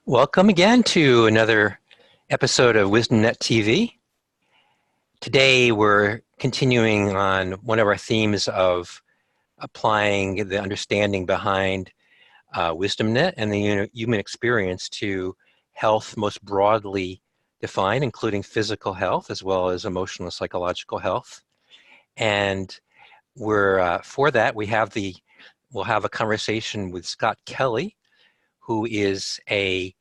Welcome again to another episode of WisdomNet TV. Today we're continuing on one of our themes of applying the understanding behind WisdomNet and the human experience to health most broadly defined, including physical health as well as emotional and psychological health. And for that we'll have a conversation with Scott Kelly, who is a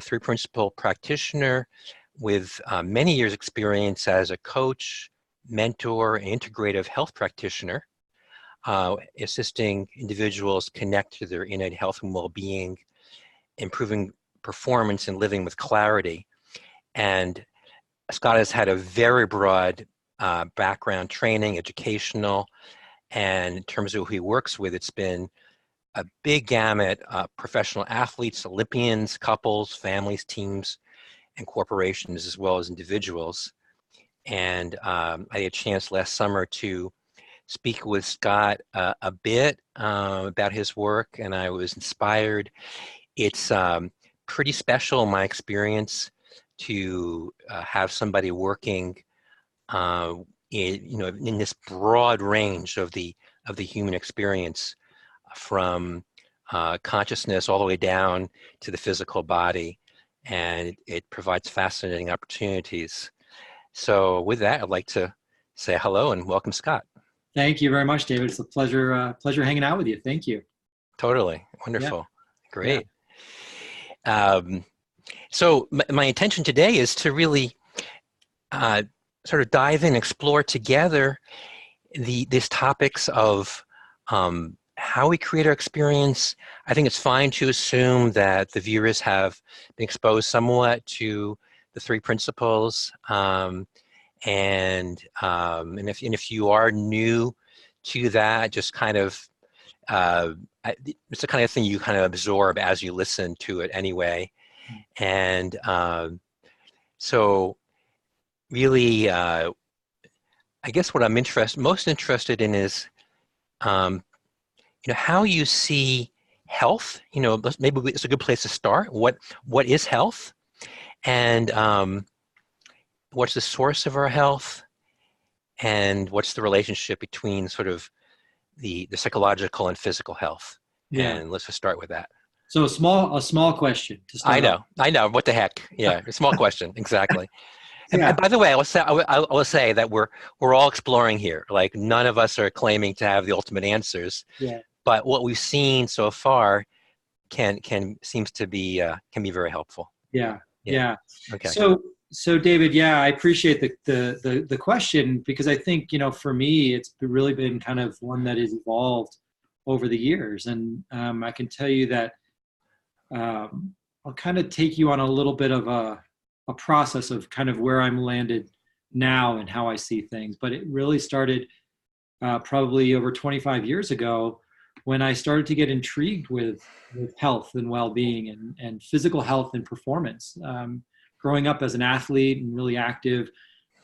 three-principle practitioner with many years' experience as a coach, mentor, and integrative health practitioner, assisting individuals connect to their innate health and well-being, improving performance, and living with clarity. And Scott has had a very broad background, training, educational, and in terms of who he works with, it's been a big gamut of professional athletes, Olympians, couples, families, teams, and corporations, as well as individuals. And I had a chance last summer to speak with Scott a bit about his work, and I was inspired. It's pretty special in my experience to have somebody working in this broad range of the human experience, from consciousness all the way down to the physical body, and it provides fascinating opportunities. So with that, I'd like to say hello and welcome Scott. Thank you very much, David. It's a pleasure hanging out with you. Thank you. Totally. Wonderful. Yeah. Great. Yeah. So my intention today is to really sort of dive in, explore together these topics of how we create our experience. I think it's fine to assume that the viewers have been exposed somewhat to the three principles, and if you are new to that, just kind of it's the kind of thing you kind of absorb as you listen to it anyway. And so really, I guess what I'm most interested in is how you see health. Maybe it's a good place to start. What is health, and what's the source of our health, and what's the relationship between sort of the psychological and physical health? Yeah. And let's just start with that. So a small question to start. I know. What the heck? Yeah, a small question. Exactly. Yeah. And by the way, I will say that we're all exploring here. Like, none of us are claiming to have the ultimate answers. Yeah. But what we've seen so far seems to be can be very helpful. Yeah. Okay. So David, I appreciate the question, because I think, for me, it's really been kind of one that has evolved over the years. And I can tell you that I'll kind of take you on a little bit of a process of kind of where I'm landed now and how I see things. But it really started probably over 25 years ago, when I started to get intrigued with health and well-being and physical health and performance. Growing up as an athlete and really active,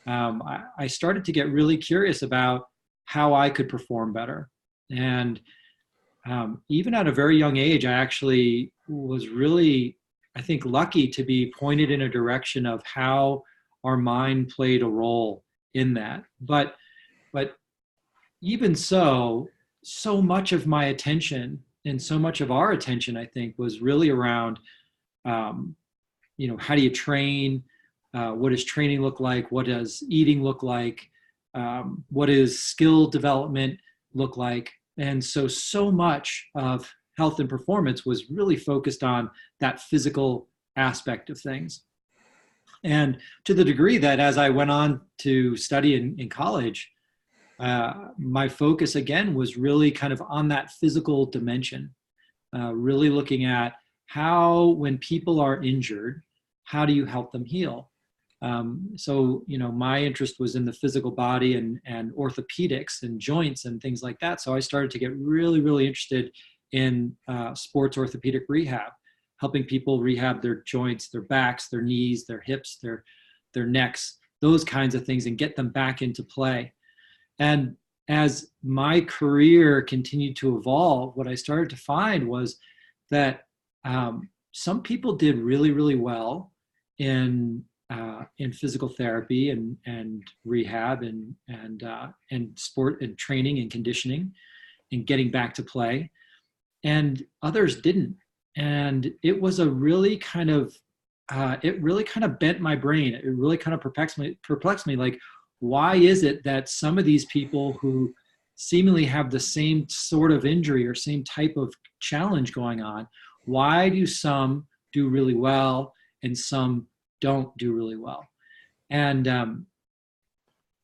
I started to get really curious about how I could perform better. And even at a very young age, I actually was really, I think, lucky to be pointed in a direction of how our mind played a role in that. But even so much of my attention and so much of our attention, I think, was really around, how do you train? What does training look like? What does eating look like? What does skill development look like? And so much of health and performance was really focused on that physical aspect of things. And to the degree that as I went on to study in college, my focus again was really kind of on that physical dimension, really looking at how, when people are injured, how do you help them heal? My interest was in the physical body and orthopedics and joints and things like that. So I started to get really, really interested in sports orthopedic rehab, helping people rehab their joints, their backs, their knees, their hips, their necks, those kinds of things, and get them back into play. And as my career continued to evolve, what I started to find was that some people did really, really well in physical therapy and rehab and sport and training and conditioning and getting back to play, and others didn't. And it was a really kind of it really kind of bent my brain. It really kind of perplexed me. Like, why is it that some of these people who seemingly have the same sort of injury or same type of challenge going on, why do some do really well and some don't do really well? And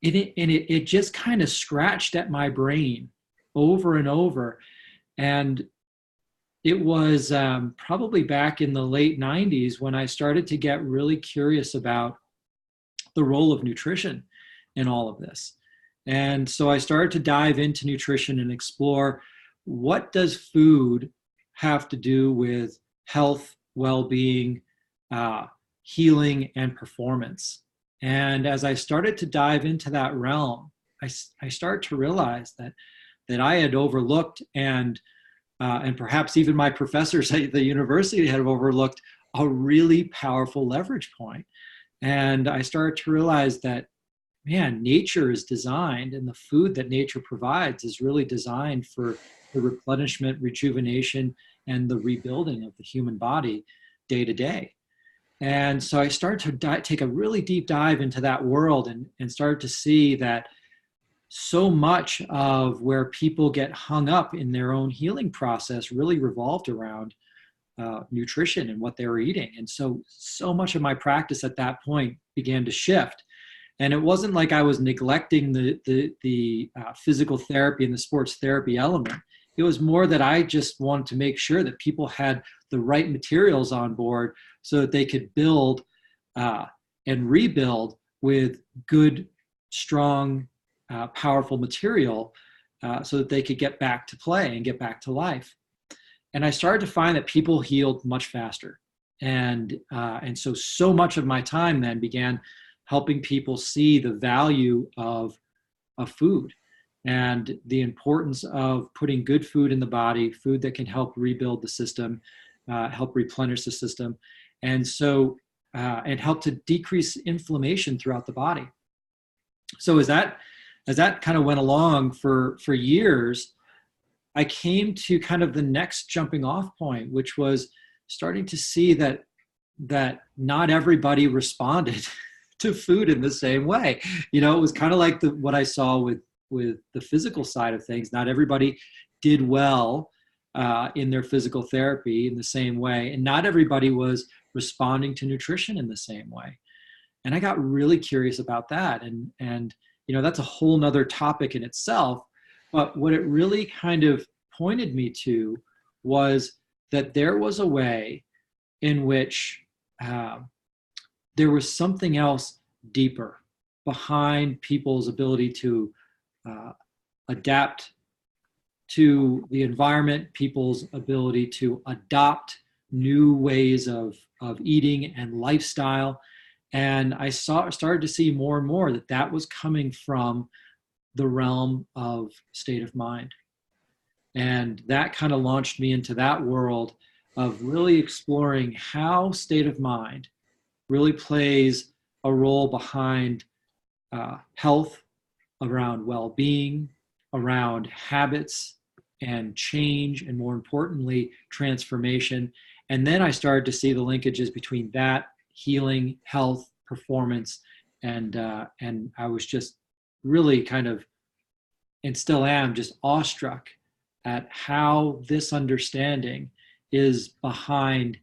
it just kind of scratched at my brain over and over. And it was probably back in the late 90s when I started to get really curious about the role of nutrition in all of this. And so I started to dive into nutrition and explore, what does food have to do with health, well-being, healing, and performance? And as I started to dive into that realm, I started to realize that I had overlooked and perhaps even my professors at the university had overlooked a really powerful leverage point. And I started to realize that, man, nature is designed, and the food that nature provides is really designed for the replenishment, rejuvenation, and the rebuilding of the human body day to day. And so I started to take a really deep dive into that world and started to see that so much of where people get hung up in their own healing process really revolved around nutrition and what they were eating. And so much of my practice at that point began to shift. And it wasn't like I was neglecting the physical therapy and the sports therapy element. It was more that I just wanted to make sure that people had the right materials on board so that they could build and rebuild with good, strong, powerful material so that they could get back to play and get back to life. And I started to find that people healed much faster. And so much of my time then began helping people see the value of food and the importance of putting good food in the body, food that can help rebuild the system, help replenish the system, and help to decrease inflammation throughout the body. So as that kind of went along for years, I came to kind of the next jumping off point, which was starting to see that not everybody responded to food in the same way. You know, it was kind of like what I saw with the physical side of things. Not everybody did well in their physical therapy in the same way, and not everybody was responding to nutrition in the same way. And I got really curious about that. And you know, that's a whole nother topic in itself. But what it really kind of pointed me to was that there was a way in which there was something else deeper behind people's ability to adapt to the environment, people's ability to adopt new ways of eating and lifestyle. And I started to see more and more that was coming from the realm of state of mind. And that kind of launched me into that world of really exploring how state of mind really plays a role behind health, around well-being, around habits and change, and more importantly, transformation. And then I started to see the linkages between that, healing, health, performance, and I was just really kind of, and still am, just awestruck at how this understanding is behind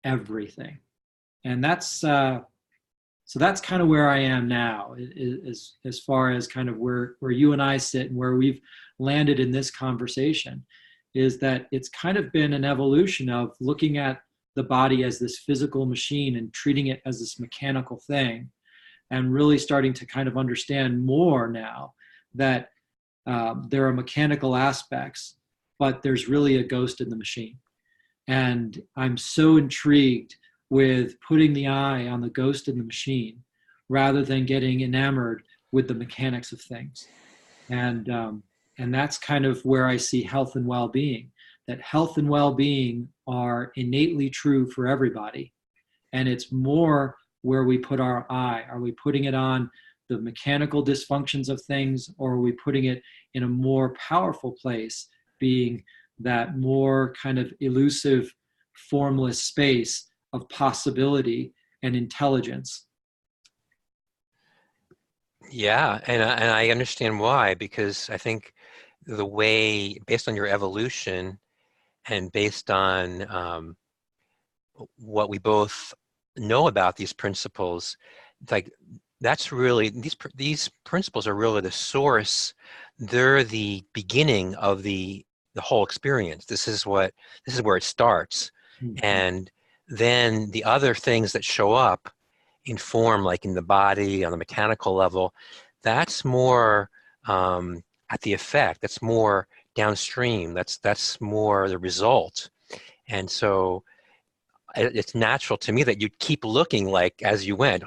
everything. And that's so that's kind of where I am now, as far as kind of where you and I sit and where we've landed in this conversation, is that it's kind of been an evolution of looking at the body as this physical machine and treating it as this mechanical thing, and really starting to kind of understand more now that there are mechanical aspects, but there's really a ghost in the machine. And I'm so intrigued with putting the eye on the ghost in the machine rather than getting enamored with the mechanics of things. And that's kind of where I see health and well-being. that health and well-being are innately true for everybody. And it's more where we put our eye. Are we putting it on the mechanical dysfunctions of things, or are we putting it in a more powerful place, being that more kind of elusive, formless space of possibility and intelligence? Yeah, and I understand why, because I think the way, based on your evolution and based on what we both know about these principles, like that's really, these principles are really the source. They're the beginning of the whole experience. This is where it starts. Mhm. And then the other things that show up in form, like in the body, on the mechanical level, that's more at the effect. That's more downstream. That's more the result. And so it's natural to me that you'd keep looking, like, as you went,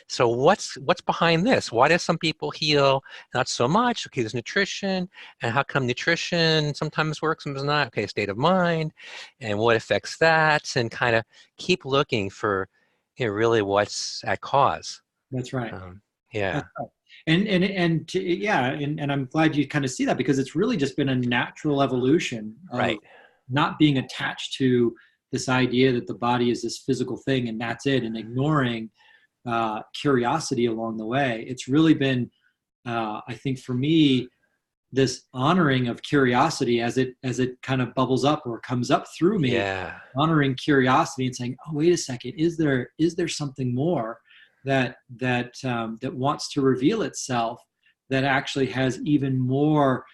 so what's behind this? Why do some people heal not so much? Okay, there's nutrition, and how come nutrition sometimes works, sometimes not? Okay, state of mind, and what affects that, and kind of keep looking for, really what's at cause. That's right. Yeah, That's right. And I'm glad you kind of see that, because it's really just been a natural evolution of right. not being attached to this idea that the body is this physical thing and that's it, and ignoring curiosity along the way. It's really been, I think for me, this honoring of curiosity as it kind of bubbles up or comes up through me, Yeah, honoring curiosity and saying, oh, wait a second, is there something more that wants to reveal itself, that actually has even more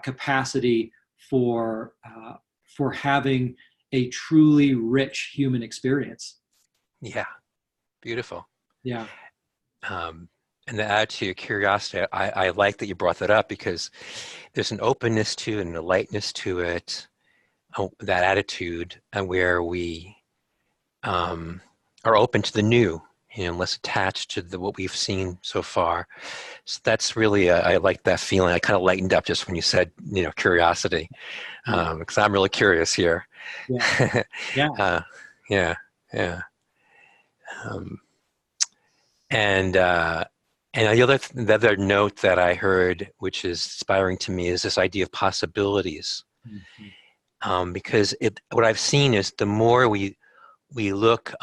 capacity for having a truly rich human experience. yeah, beautiful. Yeah. And to add to your curiosity, I like that you brought that up, because there's an openness to it and a lightness to it, that attitude, and where we are open to the new, less attached to what we've seen so far. So that's really, I like that feeling. I kind of lightened up just when you said, curiosity, because I'm really curious here. Yeah. Yeah. Yeah, yeah. Um, and the other note that I heard, which is inspiring to me, is this idea of possibilities. Mhm. Because what I've seen is the more we look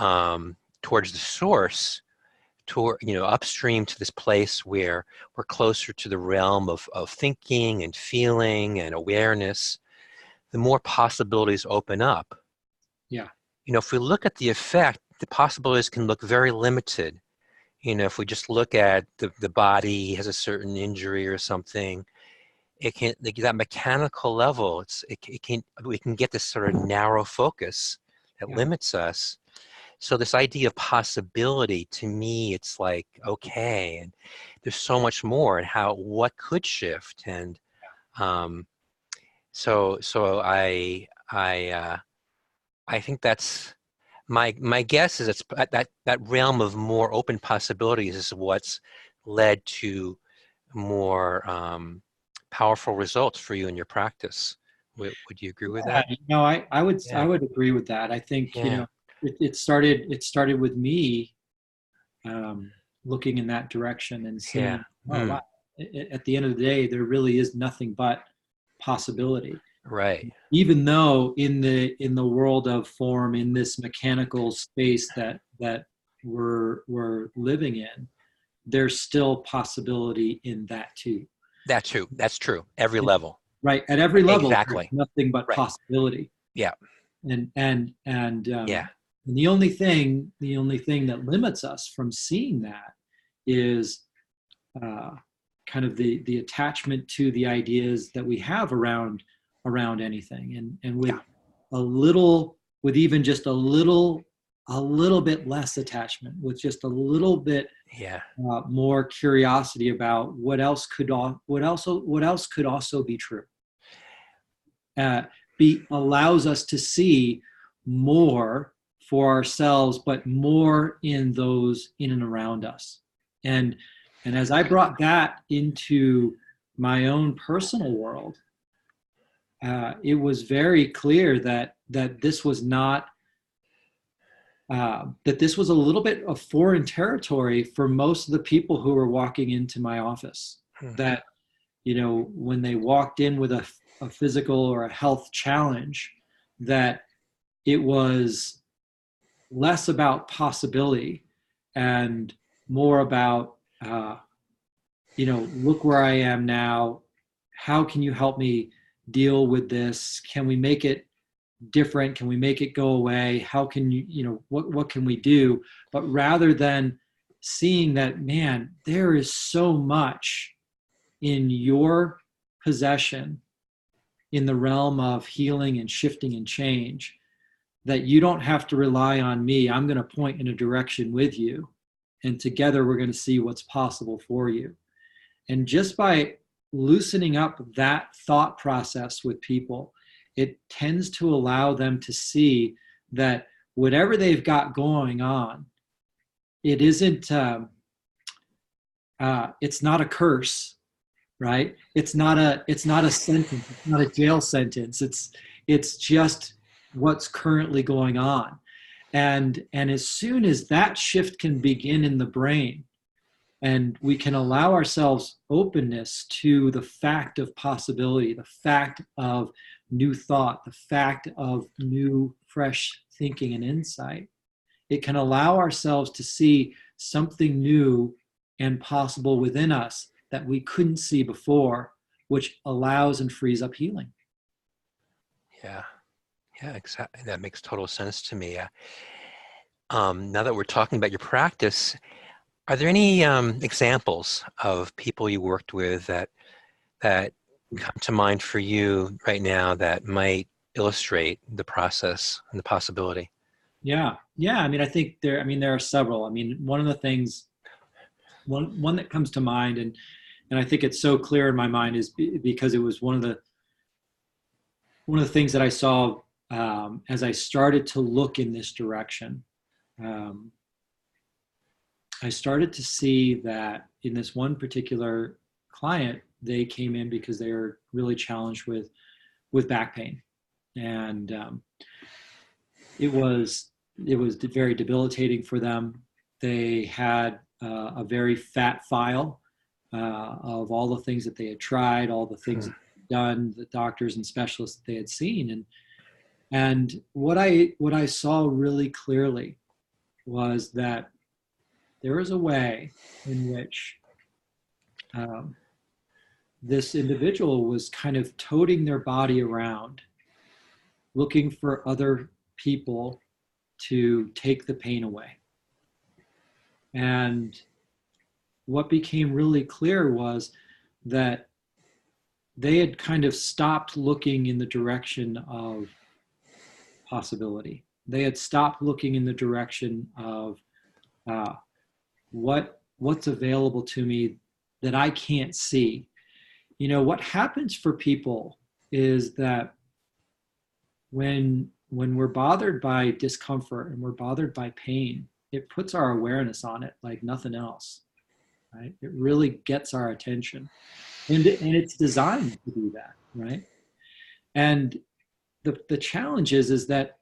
towards the source, upstream to this place where we're closer to the realm of thinking and feeling and awareness, the more possibilities open up. Yeah. If we look at the effect, the possibilities can look very limited. If we just look at the body has a certain injury or something, it can, like, that mechanical level, we can get this sort of narrow focus that Yeah. limits us. So this idea of possibility, to me, it's like, okay, and there's so much more, and what could shift. And so I think that's my guess is it's that realm of more open possibilities is what's led to more powerful results for you in your practice. Would you agree with Yeah, that? I Yeah, would agree with that. I think, yeah, it started with me looking in that direction and yeah. seeing, oh wow, at the end of the day, there really is nothing but possibility. Right. Even though in the world of form, in this mechanical space that we're living in, there's still possibility in that too. That's true. That's true. Every level. Right, at every level, there's Exactly. nothing but Right. possibility. Yeah. And Yeah. the only thing that limits us from seeing that is uh, kind of the attachment to the ideas that we have around anything, and Yeah. with even just a little bit less attachment, with just a little bit Yeah. more curiosity about what else could also be true. Allows us to see more for ourselves, but more in those in and around us. And as I brought that into my own personal world, it was very clear that this was not that this was a little bit of foreign territory for most of the people who were walking into my office. That, you know, when they walked in with a physical or a health challenge, that it was less about possibility and more about, you know, look where I am now. How can you help me deal with this? Can we make it different? Can we make it go away? How can you, you know, what can we do? But rather than seeing that, man, there is so much in your possession in the realm of healing and shifting and change, that you don't have to rely on me. I'm going to point in a direction with you, and together we're going to see what's possible for you. And just by loosening up that thought process with people, it tends to allow them to see that whatever they've got going on, it isn't, it's not a curse, right? It's not a sentence. It's not a jail sentence. It's just what's currently going on. And as soon as that shift can begin in the brain, and we can allow ourselves openness to the fact of possibility, the fact of new thought, the fact of new, fresh thinking and insight, it can allow ourselves to see something new and possible within us that we couldn't see before, which allows and frees up healing. Yeah, exactly. That makes total sense to me. Now that we're talking about your practice, are there any examples of people you worked with that come to mind for you right now that might illustrate the process and the possibility? Yeah. I mean, I think there are several. I mean, one of the things, one that comes to mind, and I think it's so clear in my mind, is because it was one of the things that I saw as I started to look in this direction. I started to see that in this one particular client, they came in because they were really challenged with back pain, and it was very debilitating for them. They had a very fat file of all the things that they had tried, all the things that they had done, the doctors and specialists that they had seen, and what I saw really clearly was that there is a way in which this individual was kind of toting their body around, looking for other people to take the pain away. And what became really clear was that they had kind of stopped looking in the direction of possibility. They had stopped looking in the direction of what's available to me that I can't see. You know, what happens for people is that when we're bothered by discomfort and we're bothered by pain, it puts our awareness on it like nothing else, right? It really gets our attention, and it's designed to do that, right? And the challenge is that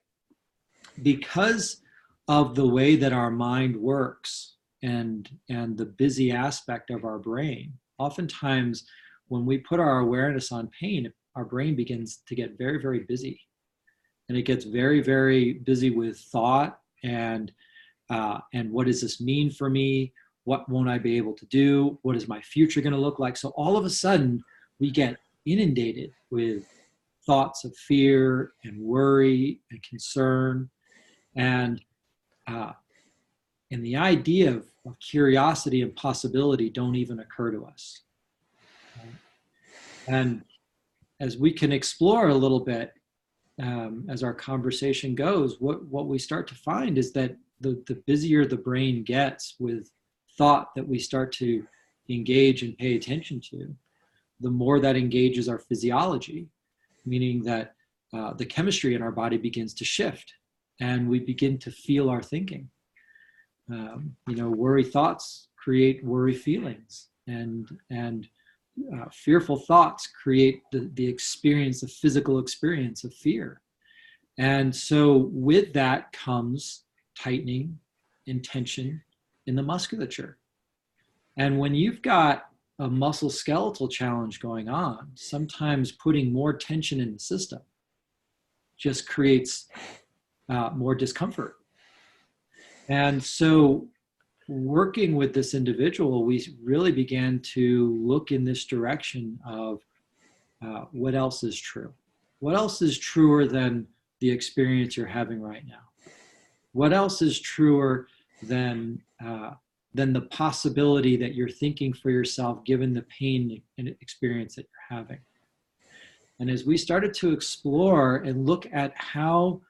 because of the way that our mind works and the busy aspect of our brain, oftentimes when we put our awareness on pain, our brain begins to get very, very busy. And it gets very, very busy with thought and what does this mean for me? What won't I be able to do? What is my future going to look like? So all of a sudden, we get inundated with thoughts of fear and worry and concern, and the idea of curiosity and possibility don't even occur to us. And as we can explore a little bit, as our conversation goes, what we start to find is that the busier the brain gets with thought that we start to engage and pay attention to, the more that engages our physiology, meaning that the chemistry in our body begins to shift and we begin to feel our thinking. Worry thoughts create worry feelings, and fearful thoughts create the experience, the physical experience of fear. And so with that comes tightening and tension in the musculature. And when you've got a muscle skeletal challenge going on, sometimes putting more tension in the system just creates more discomfort. And so working with this individual, we really began to look in this direction of what else is true? What else is truer than the experience you're having right now? What else is truer than the possibility that you're thinking for yourself, given the pain and experience that you're having? And as we started to explore and look at how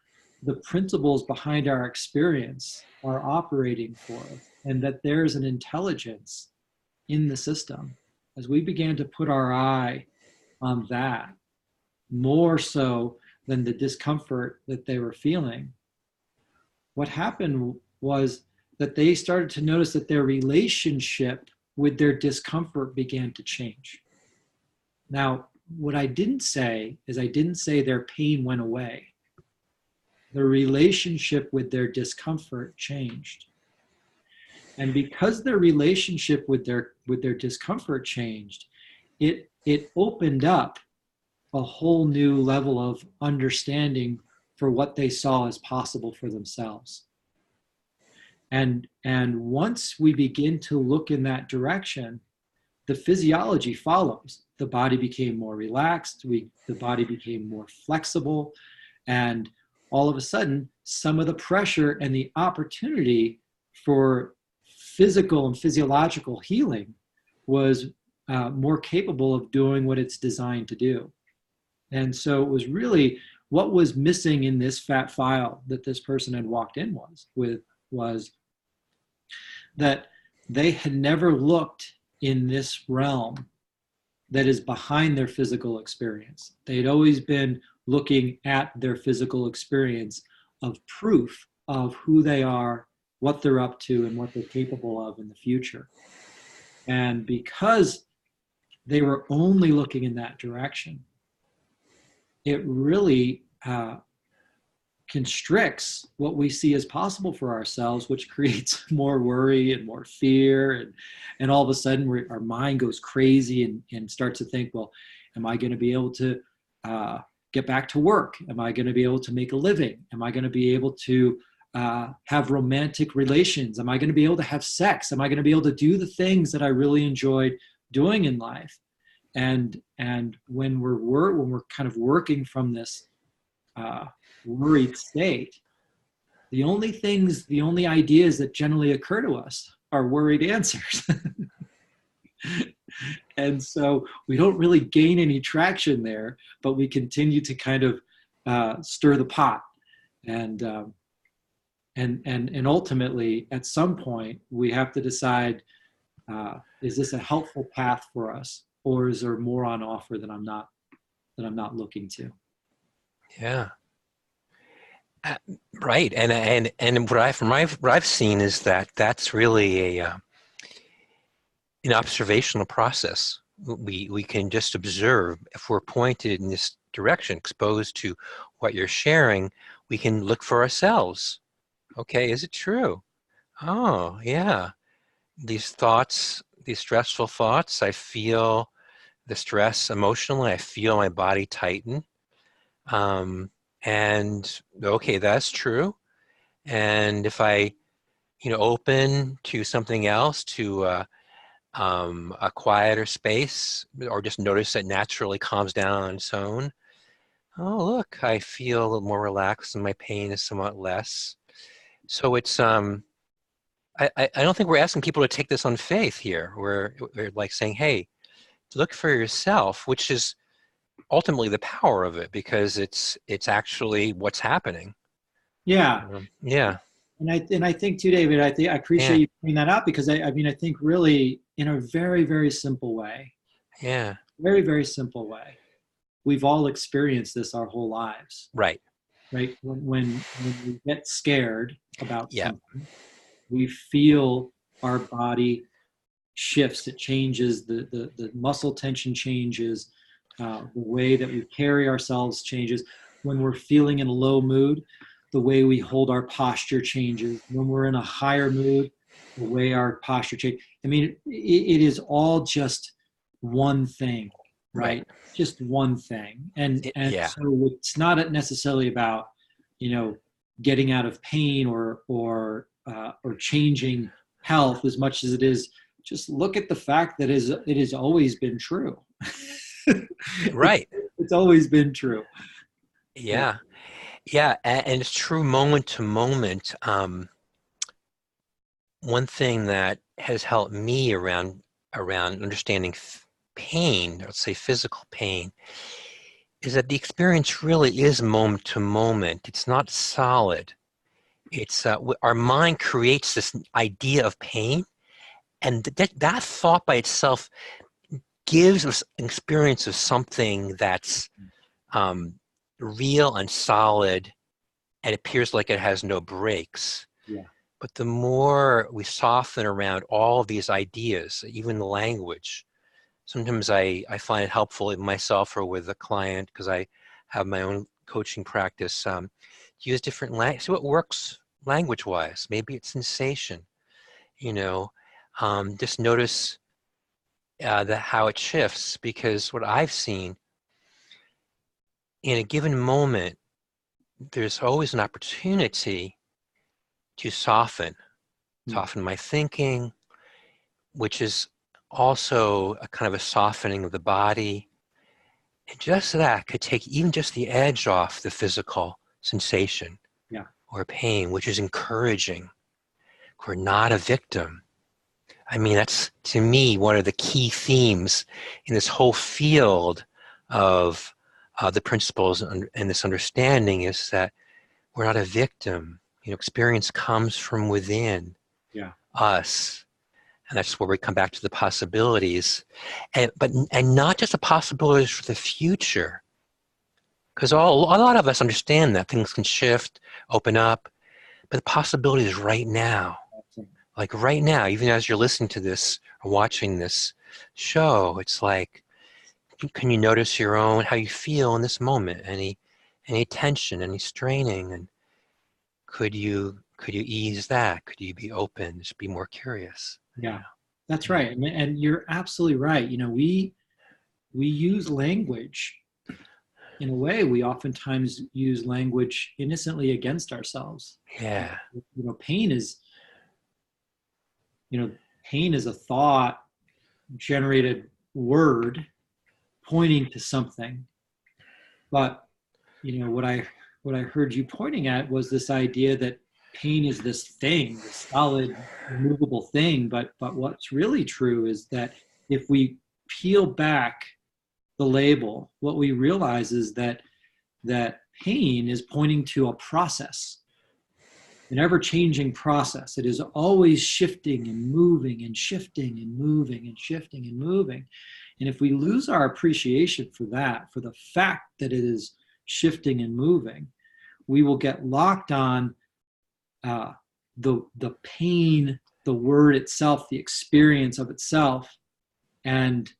the principles behind our experience are operating for us, and that there's an intelligence in the system, as we began to put our eye on that, more so than the discomfort that they were feeling, what happened was that they started to notice that their relationship with their discomfort began to change. Now, what I didn't say is I didn't say their pain went away. The relationship with their discomfort changed. And because their relationship with their discomfort changed, it opened up a whole new level of understanding for what they saw as possible for themselves. And once we begin to look in that direction, the physiology follows. The body became more relaxed, the body became more flexible, and all of a sudden, some of the pressure and the opportunity for physical and physiological healing was more capable of doing what it's designed to do. And so it was really what was missing in this fat file that this person had walked in was that they had never looked in this realm that is behind their physical experience. They had always been looking at their physical experience of proof of who they are, what they're up to, and what they're capable of in the future. And because they were only looking in that direction, it really constricts what we see as possible for ourselves, which creates more worry and more fear. And all of a sudden, our mind goes crazy and starts to think, well, am I going to be able to get back to work? Am I going to be able to make a living? Am I going to be able to have romantic relations? Am I going to be able to have sex? Am I going to be able to do the things that I really enjoyed doing in life? And when we're kind of working from this worried state, the only ideas that generally occur to us are worried answers. And so we don't really gain any traction there, but we continue to kind of stir the pot. And ultimately, at some point, we have to decide, is this a helpful path for us, or is there more on offer that I'm not looking to? Yeah. Right. And what I've seen is that that's really an observational process. We can just observe. If we're pointed in this direction, exposed to what you're sharing, we can look for ourselves. Okay, is it true? Oh, yeah. These thoughts, these stressful thoughts, I feel the stress emotionally. I feel my body tighten. And okay, that's true. And if I, open to something else, to a quieter space, or just notice it naturally calms down on its own. Oh, look, I feel a little more relaxed and my pain is somewhat less. So it's, I don't think we're asking people to take this on faith here. We're like saying, hey, look for yourself, which is ultimately the power of it, because it's actually what's happening. Yeah. Yeah. And I think too, David, I appreciate you pointing that out, because I think really in a very, very simple way. Yeah. Very, very simple way. We've all experienced this our whole lives. Right. Right. When we get scared about Yeah. something, we feel our body shifts. It changes, the muscle tension changes, the way that we carry ourselves changes. When we're feeling in a low mood, the way we hold our posture changes. When we're in a higher mood, the way our posture changes. I mean, it is all just one thing, right? Just one thing. And so it's not necessarily about, getting out of pain or changing health as much as it is just look at the fact that it has always been true. Right. It's always been true. Yeah. Yeah. And it's true moment to moment. One thing that has helped me around understanding pain, let's say physical pain, is that the experience really is moment to moment. It's not solid. It's our mind creates this idea of pain, and that thought by itself gives us an experience of something that's real and solid, and appears like it has no breaks. Yeah. But the more we soften around all these ideas, even the language, sometimes I find it helpful in myself or with a client, because I have my own coaching practice, to use different language, see what works language-wise. Maybe it's sensation, just notice how it shifts, because what I've seen in a given moment, there's always an opportunity to soften my thinking, which is also a kind of a softening of the body. And just that could take even just the edge off the physical sensation or pain, which is encouraging. We're not a victim. I mean, that's, to me, one of the key themes in this whole field of the principles and this understanding, is that we're not a victim. Experience comes from within us. And that's where we come back to the possibilities, and not just the possibilities for the future, because a lot of us understand that things can shift, open up, but the possibilities right now, like right now, even as you're listening to this or watching this show, it's like, can you notice how you feel in this moment? Any tension, any straining, and could you ease that? Could you be open? Just be more curious. Yeah, that's right. And you're absolutely right. We use language in a way. We oftentimes use language innocently against ourselves. Yeah. Pain is a thought generated word pointing to something. But, what I heard you pointing at was this idea that pain is this thing, this solid, immovable thing. But what's really true is that if we peel back the label, what we realize is that pain is pointing to a process, an ever-changing process. It is always shifting and moving and shifting and moving and shifting and moving. And if we lose our appreciation for that, for the fact that it is shifting and moving, we will get locked on the pain, the word itself, the experience of itself, and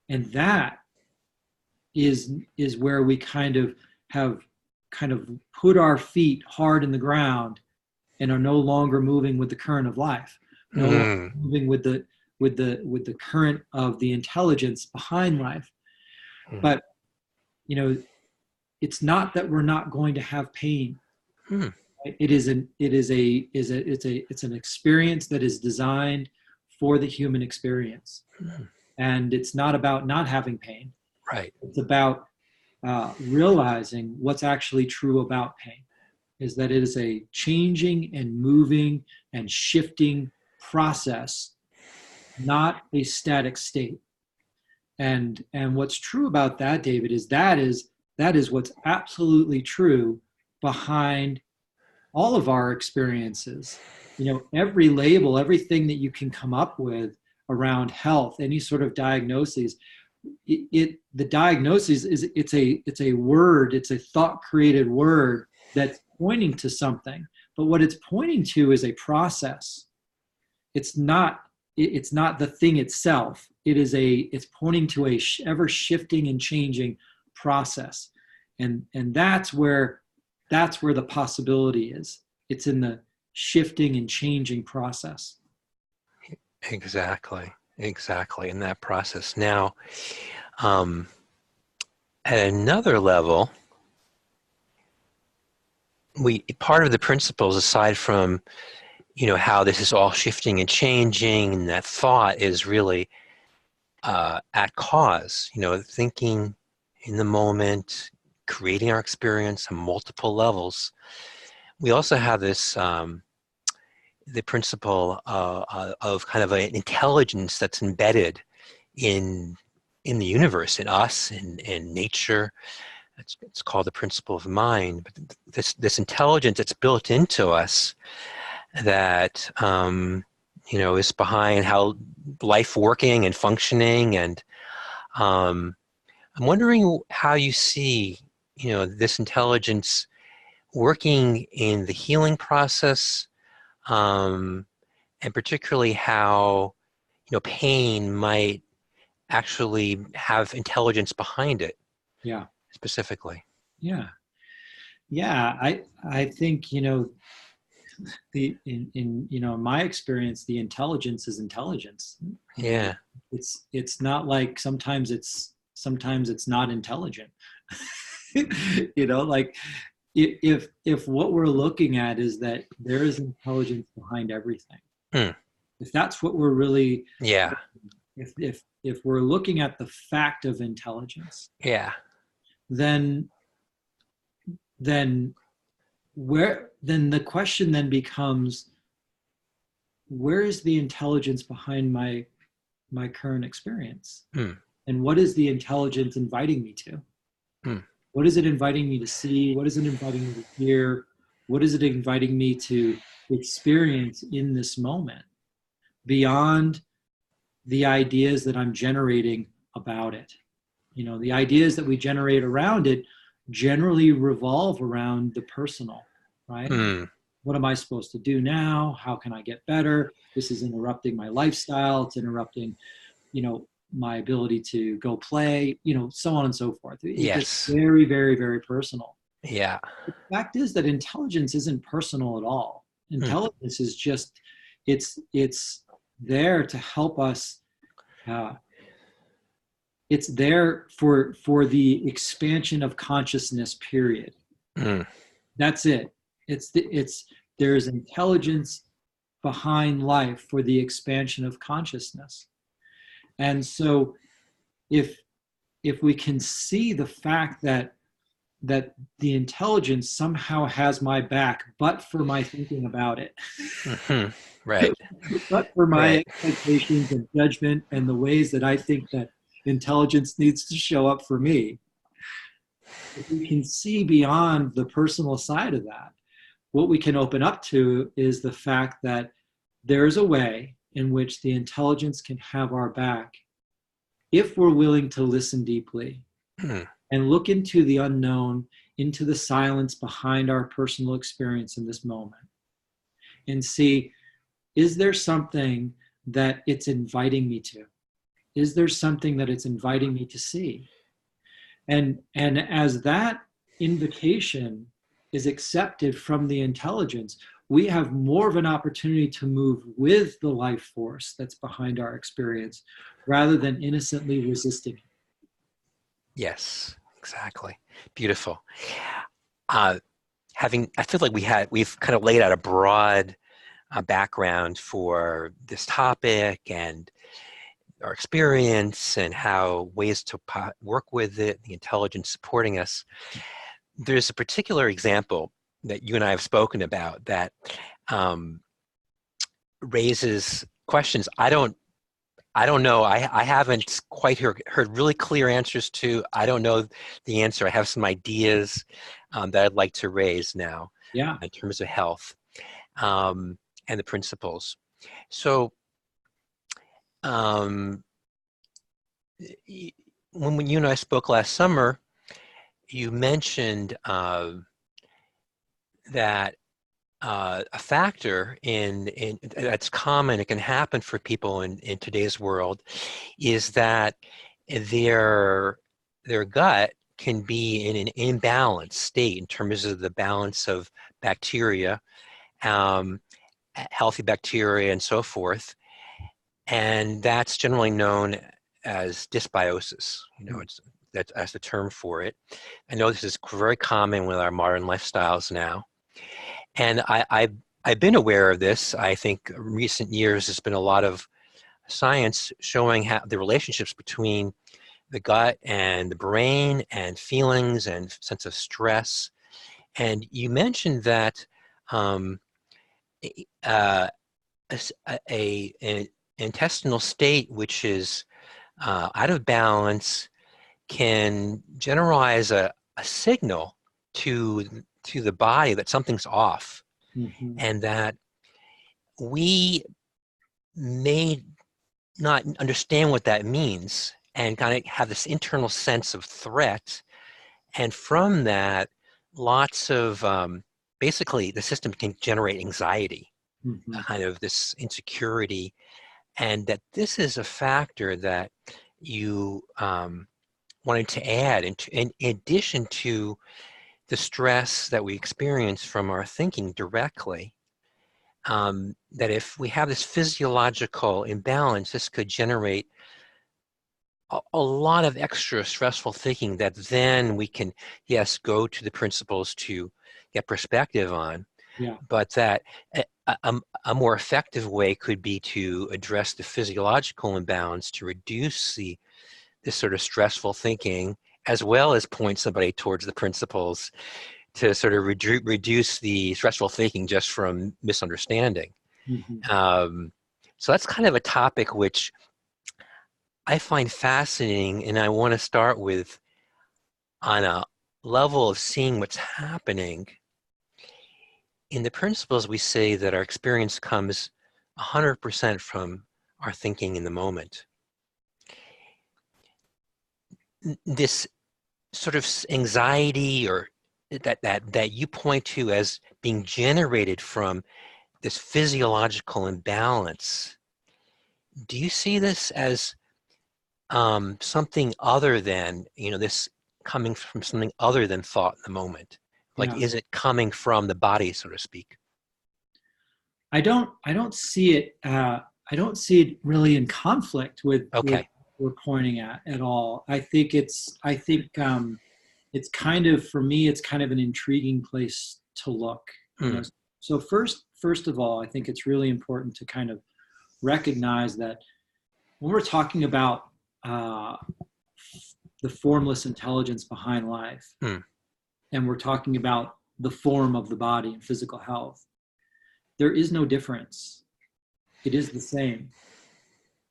that is where we kind of have put our feet hard in the ground and are no longer moving with the current of life, no longer moving with the current of the intelligence behind life. But it's not that we're not going to have pain. It's an experience that is designed for the human experience, and it's not about not having pain. Right. It's about realizing what's actually true about pain, is that it is a changing and moving and shifting process, not a static state. And what's true about that, David, is that is what's absolutely true behind all of our experiences. Every label, everything that you can come up with around health, any sort of diagnoses, the diagnosis is it's a word, it's a thought created word that's pointing to something. But what it's pointing to is a process. it's not the thing itself. It's pointing to a ever shifting and changing process. And that's where the possibility is. It's in the shifting and changing process. Exactly. In that process. Now, at another level, part of the principles, aside from, how this is all shifting and changing, and that thought is really at cause, thinking in the moment, creating our experience on multiple levels. We also have this, the principle of kind of an intelligence that's embedded in the universe, in us, in nature. It's called the principle of mind. But this intelligence that's built into us that is behind how life working and functioning. And I'm wondering how you see this intelligence working in the healing process, and particularly how pain might actually have intelligence behind it. Yeah. Specifically. Yeah. I think in my experience, the intelligence is intelligence. Yeah. It's not like sometimes it's not intelligent. Like if what we're looking at is that there is intelligence behind everything. If that's what we're really, if we're looking at the fact of intelligence, then the question then becomes, where is the intelligence behind my current experience? And what is the intelligence inviting me to? What is it inviting me to see? What is it inviting me to hear? What is it inviting me to experience in this moment, beyond the ideas that I'm generating about it? The ideas that we generate around it generally revolve around the personal, right? What am I supposed to do now? How can I get better? This is interrupting my lifestyle. It's interrupting, my ability to go play, so on and so forth. It's very, very, very personal. Yeah. The fact is that intelligence isn't personal at all. Intelligence is just, it's there to help us. It's there for the expansion of consciousness, period. That's it. There's intelligence behind life for the expansion of consciousness. And so if we can see the fact that the intelligence somehow has my back, but for my thinking about it, right, but for my expectations and judgment and the ways that I think that intelligence needs to show up for me, if we can see beyond the personal side of that, what we can open up to is the fact that there's a way in which the intelligence can have our back if we're willing to listen deeply and look into the unknown, into the silence behind our personal experience in this moment, and see, is there something that it's inviting me to? Is there something that it's inviting me to see? And as that invitation is accepted from the intelligence, we have more of an opportunity to move with the life force that's behind our experience rather than innocently resisting it. Yes, exactly. Beautiful. I feel like we've kind of laid out a broad background for this topic and our experience and how ways to work with it, the intelligence supporting us. There's a particular example that you and I have spoken about that raises questions. I don't know. I haven't quite heard really clear answers to. I don't know the answer. I have some ideas that I'd like to raise now in terms of health and the principles. So when you and I spoke last summer, you mentioned that a factor in that's common. It can happen for people in today's world, is that their gut can be in an imbalanced state in terms of the balance of bacteria, um, healthy bacteria, and so forth. And that's generally known as dysbiosis. That's the term for it. I know this is very common with our modern lifestyles now. And I've been aware of this. I think in recent years there's been a lot of science showing how the relationships between the gut and the brain and feelings and sense of stress. And you mentioned that um, uh, an intestinal state which is out of balance can generalize a signal to the body that something's off, Mm-hmm. and that we may not understand what that means and kind of have this internal sense of threat. And from that, lots of basically the system can generate anxiety, Mm-hmm. kind of this insecurity, and that this is a factor that you wanted to add in addition to the stress that we experience from our thinking directly. That if we have this physiological imbalance, this could generate a lot of extra stressful thinking that then we can, yes, go to the principles to get perspective on, Yeah. but that a more effective way could be to address the physiological imbalance to reduce this sort of stressful thinking, as well as point somebody towards the principles to sort of reduce the stressful thinking just from misunderstanding. Mm-hmm. So that's kind of a topic which I find fascinating, and I want to start with on a level of seeing what's happening. In the principles, we say that our experience comes 100% from our thinking in the moment. This sort of anxiety or that you point to as being generated from this physiological imbalance, do you see this as something other than, this coming from something other than thought in the moment? Like, Yeah. is it coming from the body, so to speak? I don't see it. I don't see it really in conflict with Okay. what we're pointing at all. I think it's kind of, for me, it's kind of an intriguing place to look. Hmm. So first of all, I think it's really important to kind of recognize that when we're talking about the formless intelligence behind life, Hmm. and we're talking about the form of the body and physical health, there is no difference. It is the same.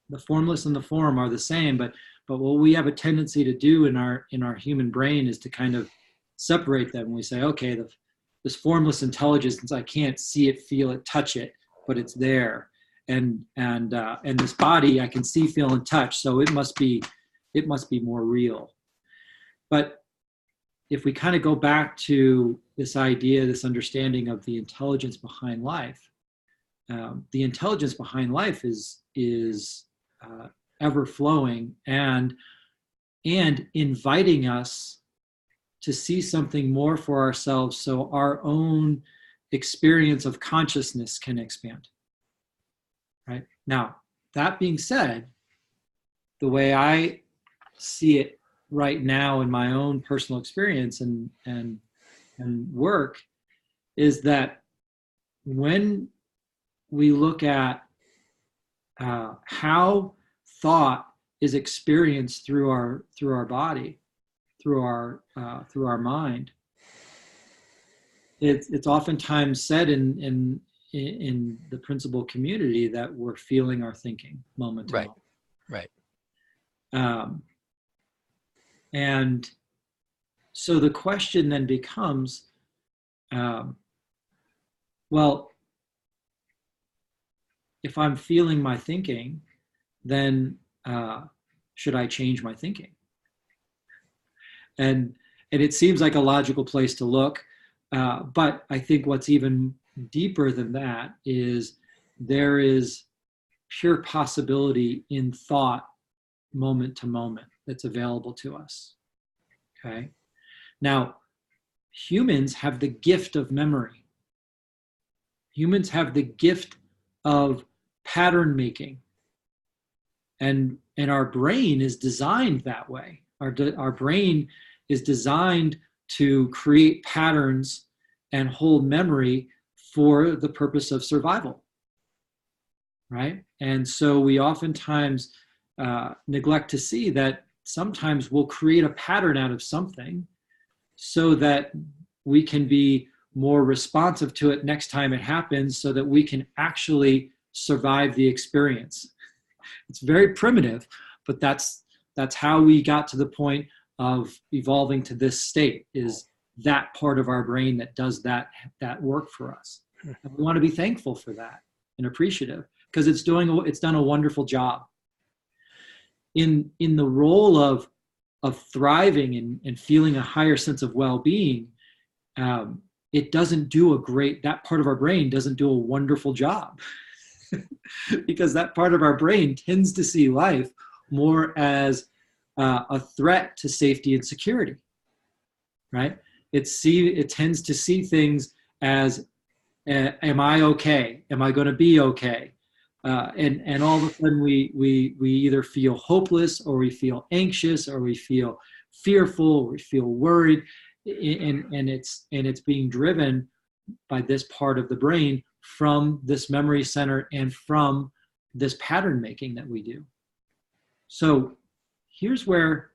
The formless and the form are the same, but what we have a tendency to do in our human brain is to kind of separate them. We say, okay, this formless intelligence, I can't see it, feel it, touch it, but it's there. And this body I can see, feel, and touch, so it must be more real. But if we kind of go back to this idea, this understanding of the intelligence behind life, the intelligence behind life is ever flowing and inviting us to see something more for ourselves, so our own experience of consciousness can expand. Right now, that being said, the way I see it right now in my own personal experience and work is that when we look at how thought is experienced through our body, through our mind, it's oftentimes said in the principal community that we're feeling our thinking moment to moment. Right. And so the question then becomes, well, if I'm feeling my thinking, then should I change my thinking? And it seems like a logical place to look, but I think what's even deeper than that is there is pure possibility in thought moment to moment that's available to us. Okay. Now, humans have the gift of memory. Humans have the gift of pattern making. And our brain is designed that way. Our brain is designed to create patterns and hold memory for the purpose of survival, right? And so we oftentimes neglect to see that sometimes we'll create a pattern out of something so that we can be more responsive to it next time it happens, so that we can actually survive the experience. It's very primitive, but that's how we got to the point of evolving to this state, is that part of our brain that does that work for us. And we want to be thankful for that and appreciative, because it's done a wonderful job. In the role of thriving and feeling a higher sense of well-being, it doesn't do that part of our brain doesn't do a wonderful job. Because that part of our brain tends to see life more as a threat to safety and security, right? It tends to see things as, am I okay? Am I going to be okay? And all of a sudden we either feel hopeless, or we feel anxious, or we feel fearful, or we feel worried, and it's being driven by this part of the brain, from this memory center and from this pattern making that we do. So here's what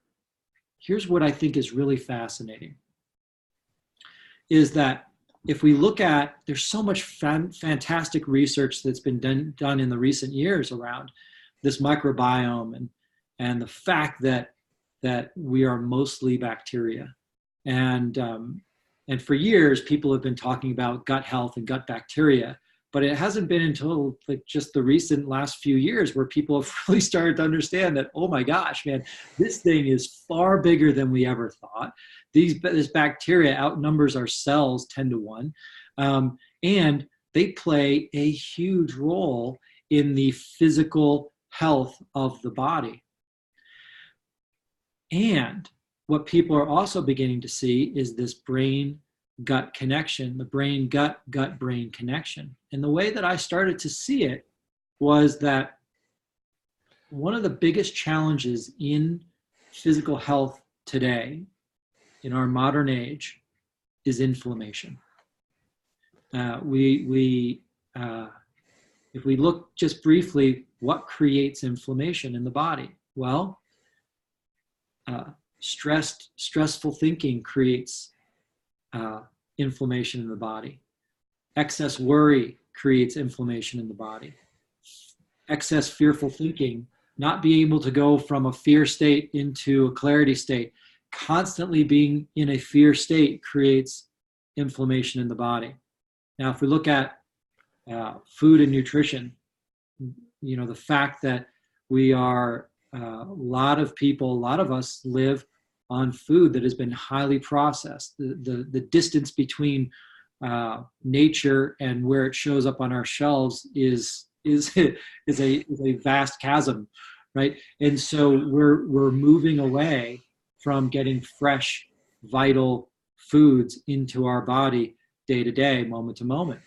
I think is really fascinating, is that if we look at, there's so much fantastic research that's been done in the recent years around this microbiome and the fact that we are mostly bacteria. And for years, people have been talking about gut health and gut bacteria, but it hasn't been until just the recent last few years where people have really started to understand that, oh my gosh, man, this thing is far bigger than we ever thought. This bacteria outnumbers our cells 10 to 1, and they play a huge role in the physical health of the body. And what people are also beginning to see is this brain-gut connection, the brain-gut, gut-brain connection. And the way that I started to see it was that one of the biggest challenges in physical health today, in our modern age, is inflammation. If we look just briefly, what creates inflammation in the body? Well, stressful thinking creates inflammation in the body. Excess worry creates inflammation in the body. Excess fearful thinking, not being able to go from a fear state into a clarity state, constantly being in a fear state creates inflammation in the body. Now, if we look at food and nutrition, the fact that we are, a lot of us live on food that has been highly processed. The distance between nature and where it shows up on our shelves is a vast chasm, right? And so we're moving away from getting fresh, vital foods into our body day to day, moment to moment.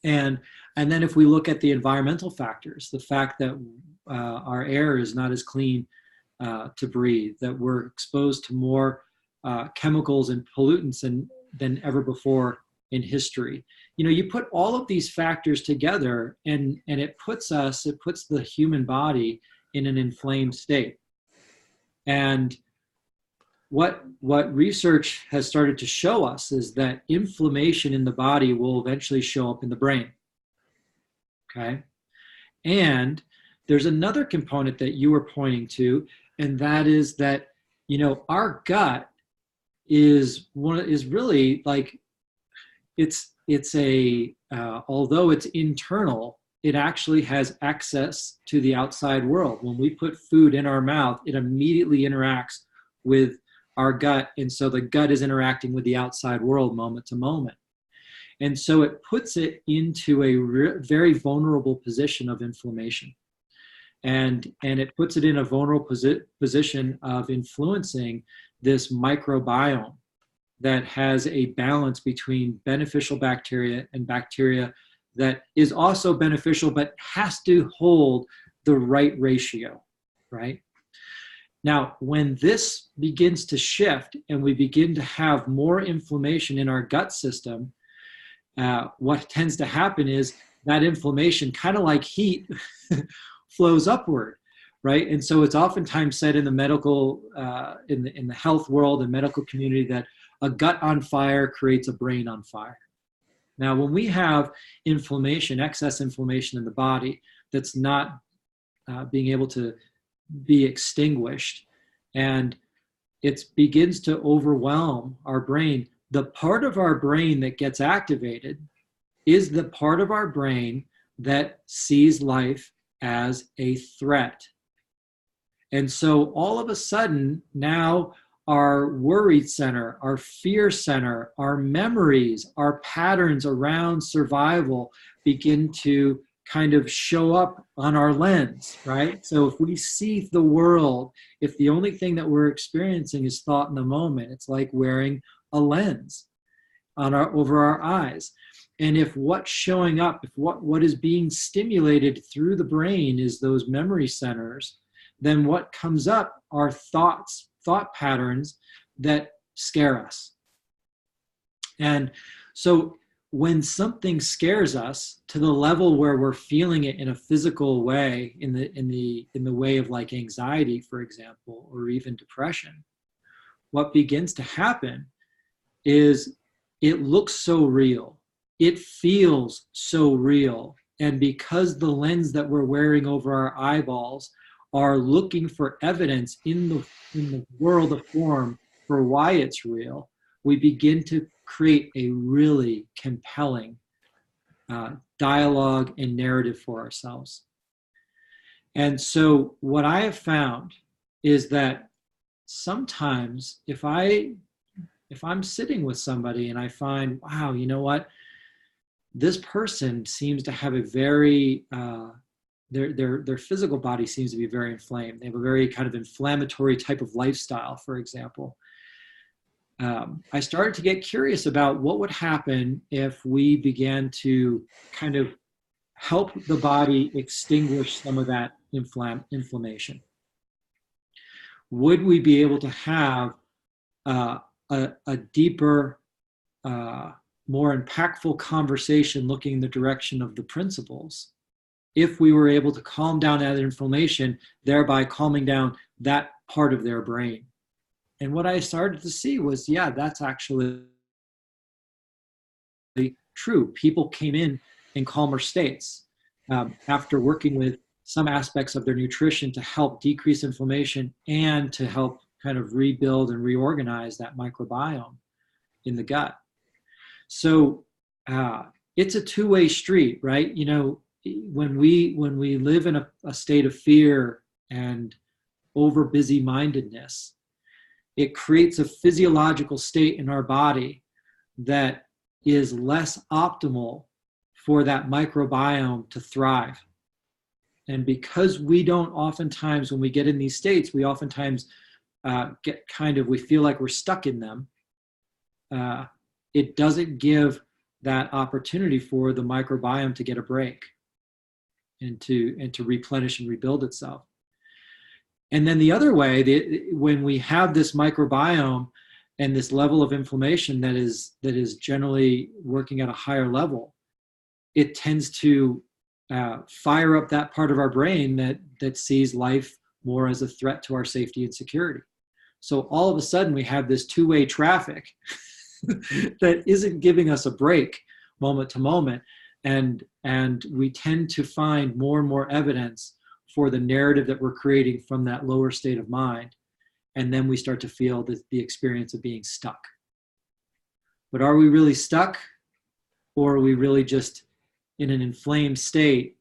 And then if we look at the environmental factors, the fact that our air is not as clean to breathe, that we're exposed to more chemicals and pollutants than ever before in history. You put all of these factors together, and it puts the human body in an inflamed state. And what research has started to show us is that inflammation in the body will eventually show up in the brain. Okay? And there's another component that you were pointing to, and that is that, our gut is really like, although it's internal, it actually has access to the outside world. When we put food in our mouth, it immediately interacts with our gut, and so the gut is interacting with the outside world moment to moment. And so it puts it into a very vulnerable position of inflammation. And it puts it in a vulnerable position of influencing this microbiome that has a balance between beneficial bacteria and bacteria that is also beneficial, but has to hold the right ratio, right? Now, when this begins to shift and we begin to have more inflammation in our gut system, what tends to happen is that inflammation, kind of like heat, flows upward, right? And so it's oftentimes said in the medical, in the health world and medical community that a gut on fire creates a brain on fire. Now, when we have inflammation, excess inflammation in the body that's not being able to be extinguished, and it begins to overwhelm our brain, the part of our brain that gets activated is the part of our brain that sees life as a threat. And so all of a sudden, now our worry center, our fear center, our memories, our patterns around survival begin to kind of show up on our lens, right? So if we see the world, if the only thing that we're experiencing is thought in the moment, it's like wearing a lens on over our eyes. And if what's showing up, if what is being stimulated through the brain is those memory centers, then what comes up are thought patterns that scare us. And so when something scares us to the level where we're feeling it in a physical way, in the way of like anxiety, for example, or even depression, what begins to happen is it looks so real. It feels so real. And because the lens that we're wearing over our eyeballs are looking for evidence in the world of form for why it's real, we begin to create a really compelling dialogue and narrative for ourselves. And so what I have found is that sometimes if I'm sitting with somebody and I find, wow, you know what? This person seems to have a very, their physical body seems to be very inflamed. They have a very kind of inflammatory type of lifestyle, for example. I started to get curious about what would happen if we began to kind of help the body extinguish some of that inflammation. Would we be able to have a deeper, more impactful conversation looking in the direction of the principles if we were able to calm down that inflammation, thereby calming down that part of their brain? And what I started to see was, yeah, that's actually true. People came in calmer states after working with some aspects of their nutrition to help decrease inflammation and to help kind of rebuild and reorganize that microbiome in the gut. So it's a two-way street, right? You know, when we live in a state of fear and over busy-mindedness, it creates a physiological state in our body that is less optimal for that microbiome to thrive. And because we don't oftentimes, when we get in these states, we oftentimes get we feel like we're stuck in them. It doesn't give that opportunity for the microbiome to get a break and to replenish and rebuild itself. And then the other way, when we have this microbiome and this level of inflammation that is generally working at a higher level, it tends to fire up that part of our brain that sees life more as a threat to our safety and security. So all of a sudden we have this two-way traffic that isn't giving us a break moment to moment. And we tend to find more and more evidence for the narrative that we're creating from that lower state of mind. And then we start to feel the experience of being stuck. But are we really stuck? Or are we really just in an inflamed state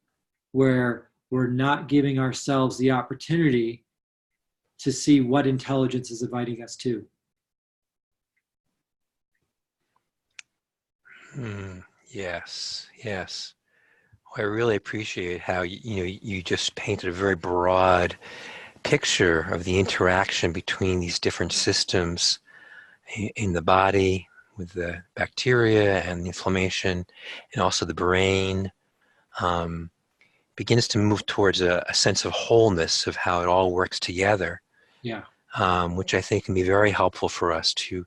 where we're not giving ourselves the opportunity to see what intelligence is inviting us to? Yes, yes. I really appreciate how you just painted a very broad picture of the interaction between these different systems in the body with the bacteria and the inflammation, and also the brain. Um, Begins to move towards a sense of wholeness of how it all works together, Yeah. which I think can be very helpful for us to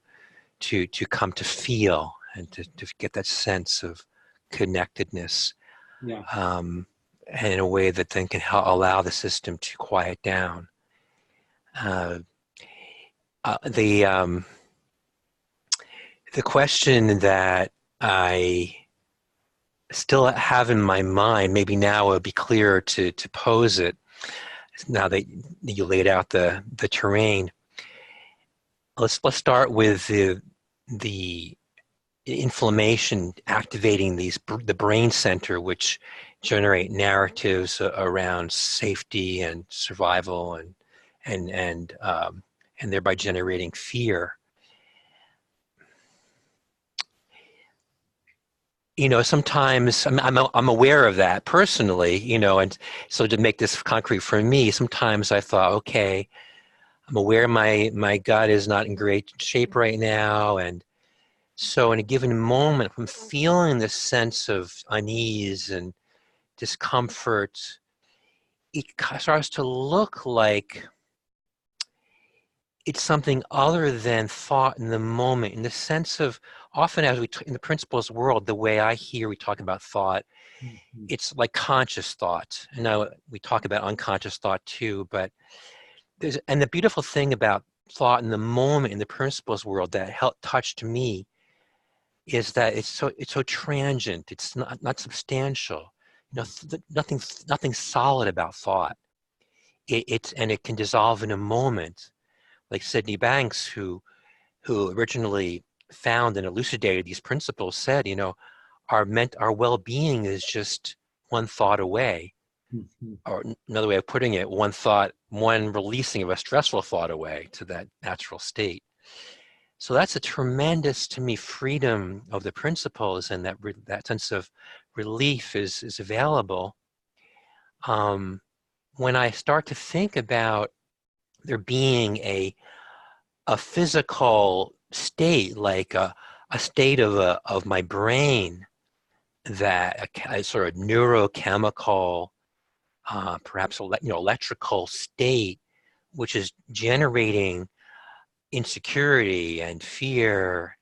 come to feel and to get that sense of connectedness, Yeah. and in a way that then can allow the system to quiet down. Uh, uh, the um, the question that I still have in my mind, maybe now it would be clearer to pose it, now that you laid out the terrain. Let's start with the inflammation activating the brain center, which generate narratives around safety and survival, and thereby generating fear. Sometimes I'm aware of that personally, and so to make this concrete for me, sometimes I thought, okay, I'm aware my gut is not in great shape right now, and so in a given moment, I'm feeling this sense of unease and discomfort. It starts to look like it's something other than thought in the moment, in the sense of, often as in the principles world, the way I hear we talk about thought, Mhm. it's like conscious thought. And now we talk about unconscious thought too, but and the beautiful thing about thought in the moment in the principles world that helped touched me is that it's so transient. It's not substantial. Nothing solid about thought. And it can dissolve in a moment. Like Sydney Banks, who originally found and elucidated these principles, said, our well-being is just one thought away. Mhm. Or another way of putting it, one releasing of a stressful thought away to that natural state. So that's a tremendous, to me, freedom of the principles, and that sense of relief is available. When I start to think about there being a physical state, like a state of my brain, that a sort of neurochemical, perhaps electrical state, which is generating insecurity and fear,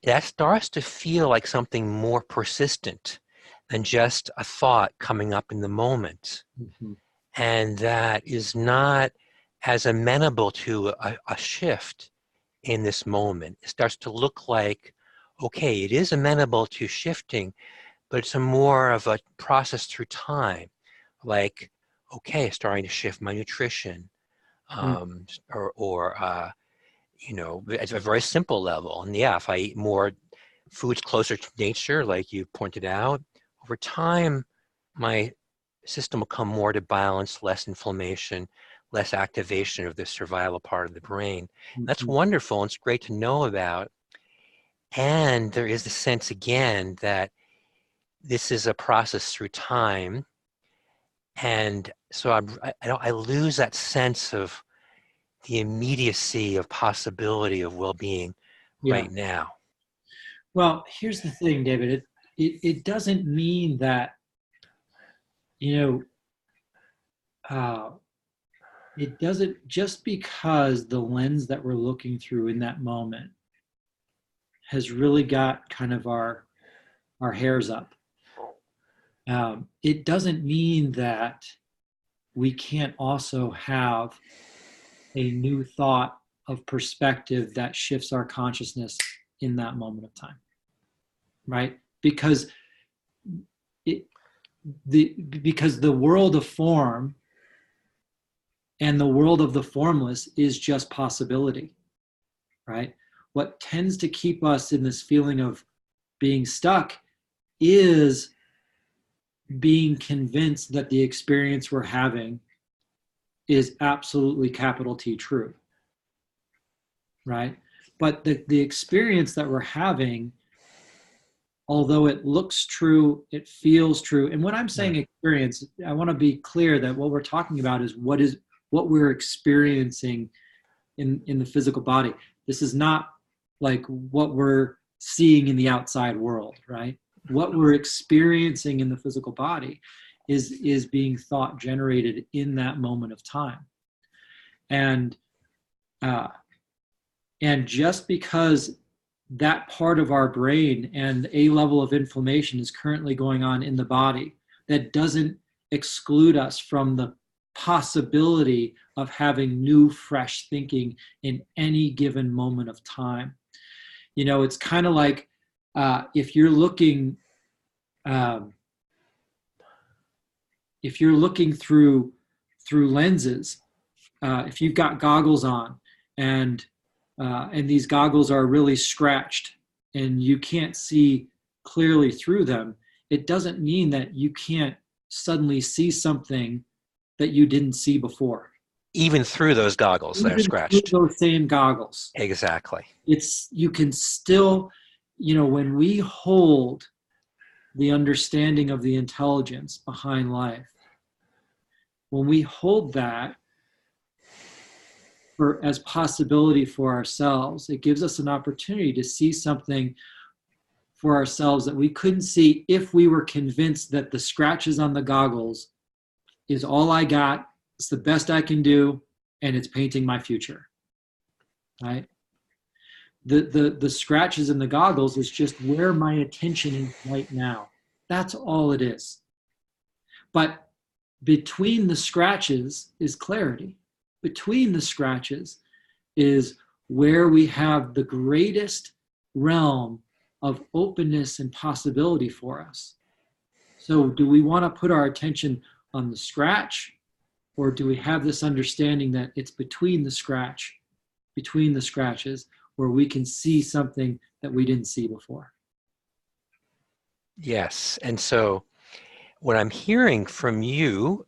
that starts to feel like something more persistent than just a thought coming up in the moment. Mhm. And that is not as amenable to a shift in this moment. It starts to look like, okay, it is amenable to shifting, but it's a more of a process through time. Like, okay, starting to shift my nutrition, Mm. or at a very simple level. And yeah, if I eat more foods closer to nature, like you pointed out, over time, my system will come more to balance, less inflammation, less activation of the survival part of the brain. That's Mhm. wonderful, and it's great to know about. And there is the sense again that this is a process through time. And so I lose that sense of the immediacy of possibility of well-being Yeah. right now. Well, here's the thing, David. It doesn't mean that, you know, uh, it doesn't, just because the lens that we're looking through in that moment has really got kind of our hairs up. It doesn't mean that we can't also have a new thought of perspective that shifts our consciousness in that moment of time, right? It, because the world of form and the world of the formless is just possibility, right? What tends to keep us in this feeling of being stuck is being convinced that the experience we're having is absolutely capital T true, right? But the experience that we're having although it looks true, it feels true. And when I'm saying experience, I want to be clear that what we're talking about is what we're experiencing in the physical body. This is not like what we're seeing in the outside world, right? What we're experiencing in the physical body is being thought generated in that moment of time. And just because that part of our brain and a level of inflammation is currently going on in the body, that doesn't exclude us from the possibility of having new, fresh thinking in any given moment of time. It's kind of like if you're looking through lenses, if you've got goggles on and these goggles are really scratched and you can't see clearly through them, it doesn't mean that you can't suddenly see something that you didn't see before. Even through those goggles that are scratched. Through those same goggles. Exactly. You can still, when we hold the understanding of the intelligence behind life, when we hold that as possibility for ourselves, it gives us an opportunity to see something for ourselves that we couldn't see if we were convinced that the scratches on the goggles is all I got, it's the best I can do, and it's painting my future, right? The scratches in the goggles is just where my attention is right now. That's all it is. But between the scratches is clarity. Between the scratches is where we have the greatest realm of openness and possibility for us. So do we want to put our attention on the scratch, or do we have this understanding that it's between the scratches, where we can see something that we didn't see before? Yes. And so what I'm hearing from you,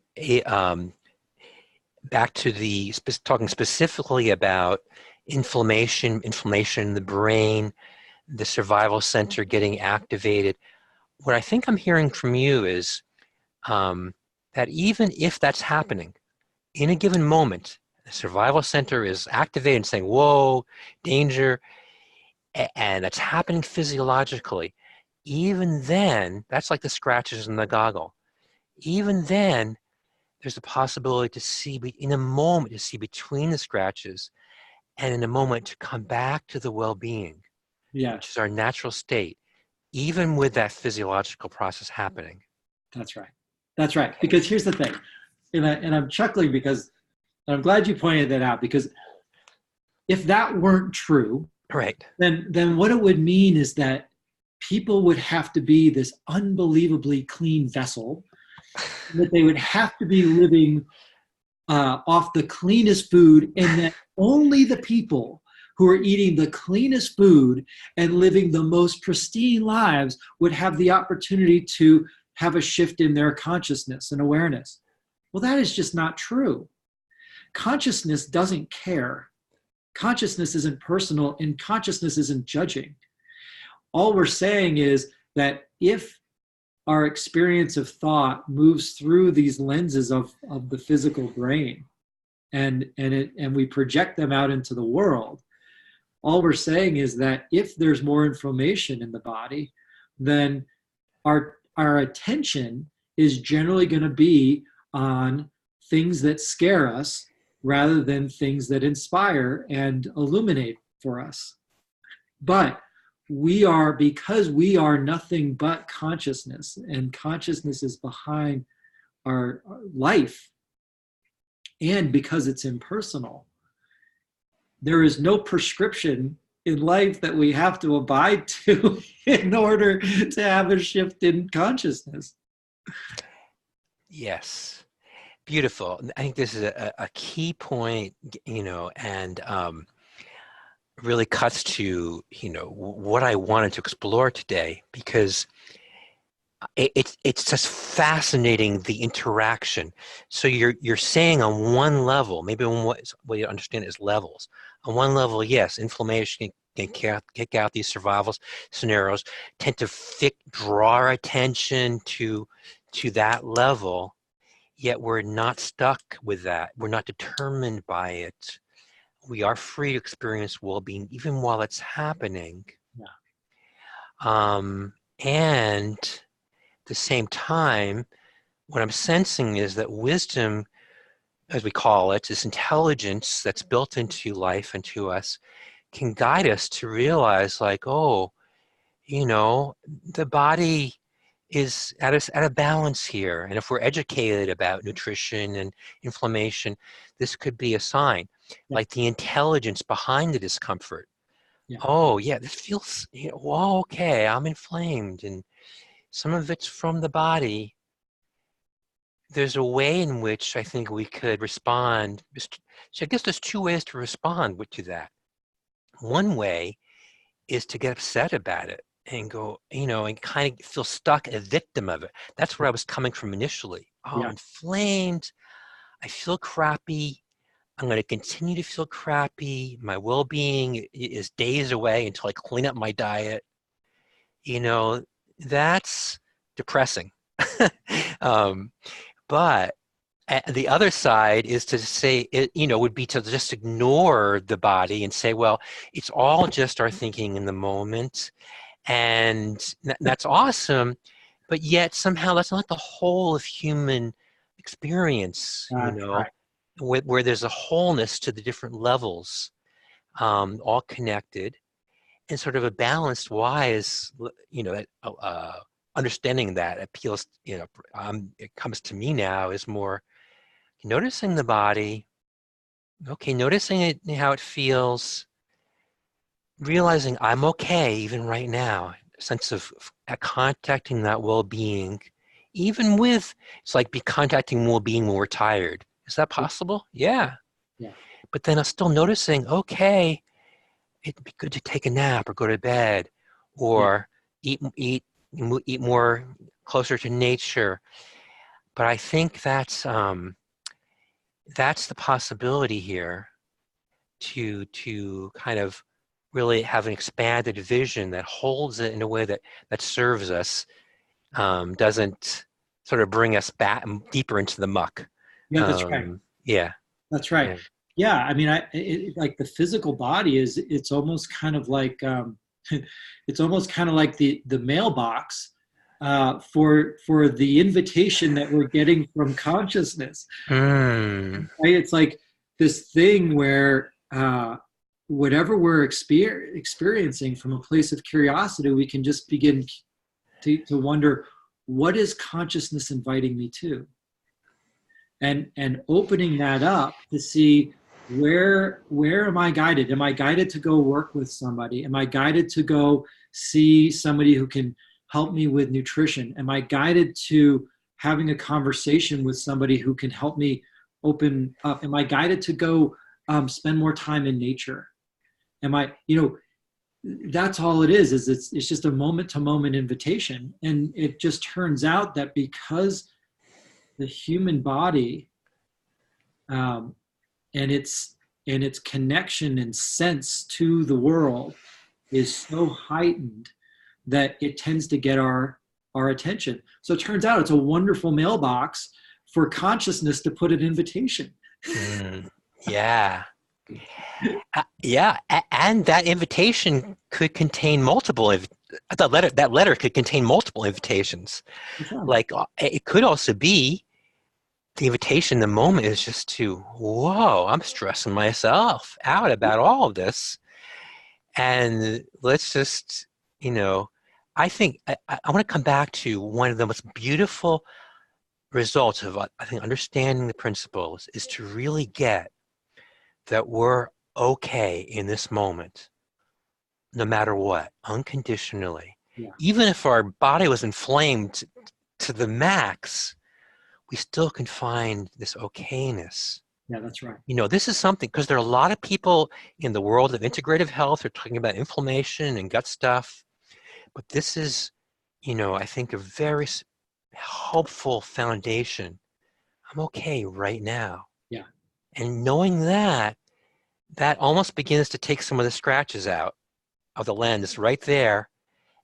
back to talking specifically about inflammation in the brain, the survival center getting activated, what I think I'm hearing from you is that even if that's happening in a given moment, the survival center is activated and saying, whoa, danger, and that's happening physiologically, even then, that's like the scratches in the goggle. Even then, there's a possibility to see, in a moment, to see between the scratches, and in a moment to come back to the well-being, which is our natural state, even with that physiological process happening. That's right. That's right. Because here's the thing, and I'm chuckling because I'm glad you pointed that out, because if that weren't true, right, then what it would mean is that people would have to be this unbelievably clean vessel, that they would have to be living off the cleanest food, and that only the people who are eating the cleanest food and living the most pristine lives would have the opportunity to have a shift in their consciousness and awareness. Well, that is just not true. Consciousness doesn't care. Consciousness isn't personal, and consciousness isn't judging. All we're saying is that if our experience of thought moves through these lenses of the physical brain, and we project them out into the world, all we're saying is that if there's more inflammation in the body, then our attention is generally going to be on things that scare us rather than things that inspire and illuminate for us. But because we are nothing but consciousness, and consciousness is behind our life, and because it's impersonal, there is no prescription in life that we have to abide to in order to have a shift in consciousness. Yes. Beautiful. I think this is a key point, and really cuts to, what I wanted to explore today, because it's just fascinating, the interaction. So you're saying on one level, maybe what you understand is levels. On one level, yes, inflammation and kick out these survival scenarios, tend to draw our attention to that level, yet we're not stuck with that. We're not determined by it. We are free to experience well-being even while it's happening. And at the same time, what I'm sensing is that wisdom, as we call it, this intelligence that's built into life and to us, can guide us to realize, like, oh, the body is at a balance here. And if we're educated about nutrition and inflammation, this could be a sign, like the intelligence behind the discomfort. Oh, yeah, this feels, well, okay, I'm inflamed, and some of it's from the body. There's a way in which I think we could respond. So I guess there's two ways to respond to that. One way is to get upset about it and go, and kind of feel stuck, a victim of it. That's where I was coming from initially. Oh, I'm inflamed. I feel crappy. I'm going to continue to feel crappy. My well-being is days away until I clean up my diet. That's depressing. But the other side is to say, would be to just ignore the body and say, well, it's all just our thinking in the moment. And that's awesome. But yet somehow that's not the whole of human experience, where there's a wholeness to the different levels, all connected, and sort of a balanced, wise, understanding that appeals, it comes to me now is more noticing the body, noticing it, how it feels, realizing I'm okay even right now, a sense of contacting that well-being, even with, it's like contacting well-being when we're tired. Is that possible? Yeah. But then I'm still noticing, okay, it'd be good to take a nap or go to bed or eat more closer to nature. But I think that's the possibility here, to kind of really have an expanded vision that holds it in a way that serves us, doesn't sort of bring us back deeper into the muck. Yeah, that's right. Yeah, that's right. Yeah, I mean, like the physical body it's almost kind of like it's almost kind of like the mailbox for the invitation that we're getting from consciousness. Right? It's like this thing where whatever we're experiencing from a place of curiosity, we can just begin to wonder, what is consciousness inviting me to? And opening that up to see, where am I guided? Am I guided to go work with somebody? Am I guided to go see somebody who can help me with nutrition? Am I guided to having a conversation with somebody who can help me open up? Am I guided to go spend more time in nature? Am I, that's all it is it's just a moment-to-moment invitation. And it just turns out that because the human body and its connection and sense to the world is so heightened that it tends to get our attention. So it turns out it's a wonderful mailbox for consciousness to put an invitation. Yeah. And that invitation could contain multiple. That letter could contain multiple invitations. Like, it could also be the invitation. The moment is just to, whoa, I'm stressing myself out about all of this, and let's just, I think I want to come back to one of the most beautiful results of, I think, understanding the principles is to really get that we're okay in this moment, no matter what, unconditionally. Even if our body was inflamed to the max, we still can find this okayness. Yeah, that's right. This is something, because there are a lot of people in the world of integrative health who are talking about inflammation and gut stuff, but this is, I think, a very helpful foundation. I'm okay right now. Yeah. And knowing that almost begins to take some of the scratches out. of the lens right there.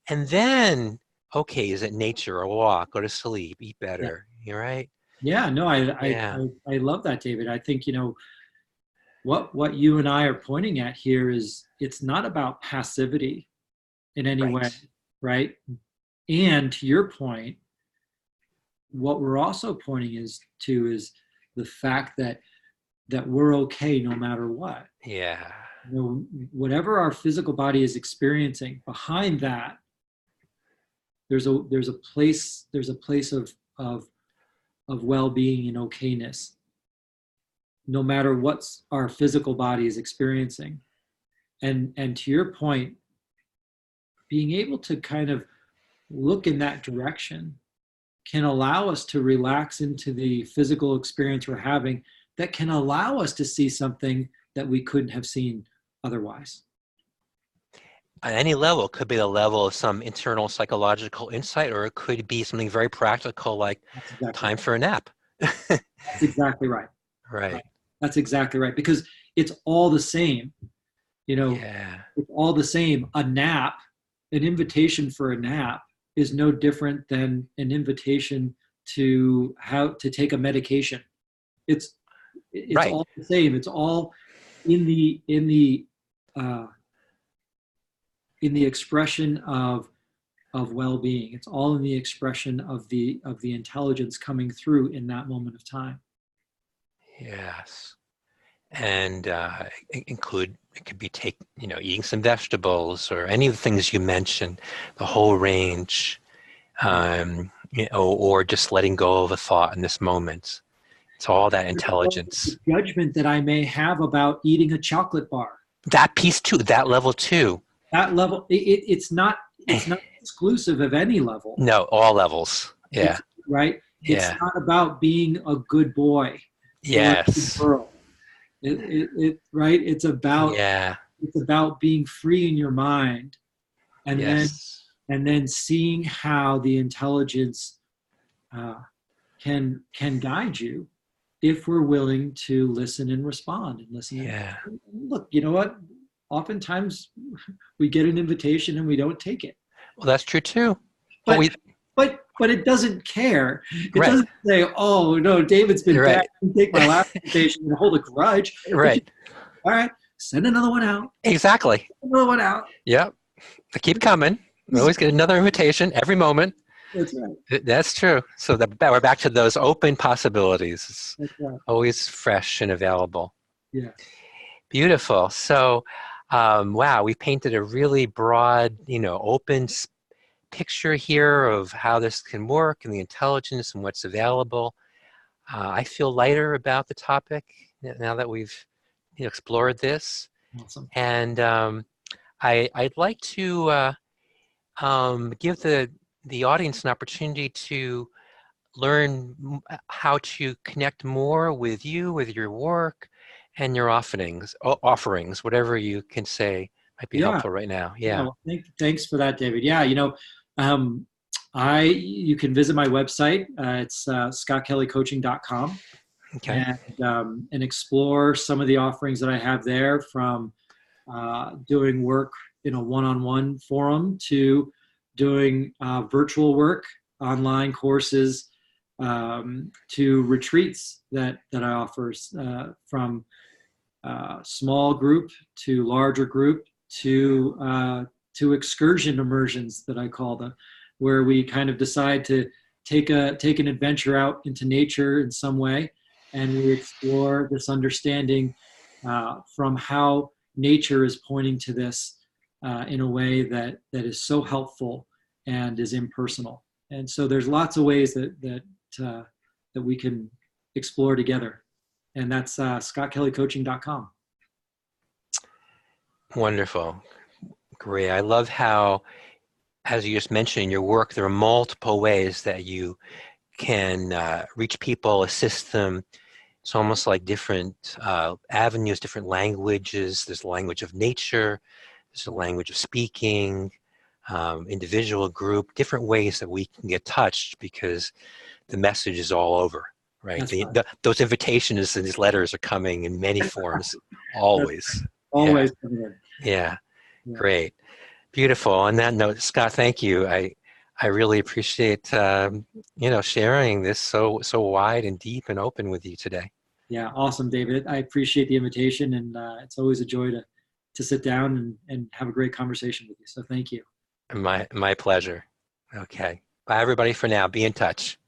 And then, okay, is it nature or walk, go to sleep, eat Yeah. better? You're right. Yeah, no, Yeah. I love that, David. I think, what you and I are pointing at here is it's not about passivity in any way, Right. right? And to your point, what we're also pointing is the fact that we're okay no matter what. Yeah. Whatever our physical body is experiencing, behind that, there's a place of well-being and okayness, no matter what our physical body is experiencing. And to your point, being able to kind of look in that direction can allow us to relax into the physical experience we're having, that can allow us to see something that we couldn't have seen otherwise. On any level, it could be the level of some internal psychological insight, or it could be something very practical like That's exactly time right. for a nap. That's exactly right. Right. That's exactly right. Because it's all the same. Yeah. It's all the same. A nap, an invitation for a nap, is no different than an invitation to how to take a medication. It's Right. all the same. It's all in the expression of well-being. It's all in the expression of the intelligence coming through in that moment of time. Yes. And it could be eating some vegetables or any of the things you mentioned, the whole range, or just letting go of a thought in this moment. It's all that intelligence. The judgment that I may have about eating a chocolate bar. That piece too, that level too. That level, it's not exclusive of any level. No, all levels. Yeah. Right? Yeah. It's not about being a good boy. Yes. Or a good girl. Right? It's about being free in your mind, and Yes. then seeing how the intelligence can guide you if we're willing to listen and respond and listen. Yeah. Look, you know what? Oftentimes we get an invitation and we don't take it. Well, that's true too. But it doesn't care. It Right. doesn't say, "Oh no, David's been Right. bad. Take my last invitation and hold a grudge." Right. All right, send another one out. Exactly. Another one out. Yep. They keep coming. We always get another invitation every moment. That's right. That's true. So we're back to those open possibilities. It's That's right. always fresh and available. Yeah. Beautiful. So, wow, we painted a really broad, open picture here of how this can work and the intelligence and what's available. I feel lighter about the topic now that we've explored this. Awesome. And I'd like to give the audience an opportunity to learn how to connect more with you, with your work, and your offerings, whatever you can say might be helpful right now. Yeah. Thanks for that, David. Yeah, you can visit my website. It's scottkellycoaching.com. Okay. And explore some of the offerings that I have there, from doing work in a one-on-one forum to doing virtual work, online courses, to retreats that I offer, from small group to larger group to excursion immersions that I call them, where we kind of decide to take an adventure out into nature in some way, and we explore this understanding from how nature is pointing to this in a way that is so helpful and is impersonal. And so there's lots of ways that we can explore together. And that's scottkellycoaching.com. Wonderful. Great. I love how, as you just mentioned in your work, there are multiple ways that you can reach people, assist them. It's almost like different avenues, different languages. There's the language of nature. There's the language of speaking, individual, group, different ways that we can get touched, because the message is all over, right? Those invitations and these letters are coming in many forms, always. Always. Yeah. Great. Beautiful. On that note, Scott, thank you. I really appreciate sharing this so wide and deep and open with you today. Yeah, awesome, David. I appreciate the invitation, and it's always a joy to sit down and have a great conversation with you. So thank you. My pleasure. Okay. Bye, everybody, for now. Be in touch.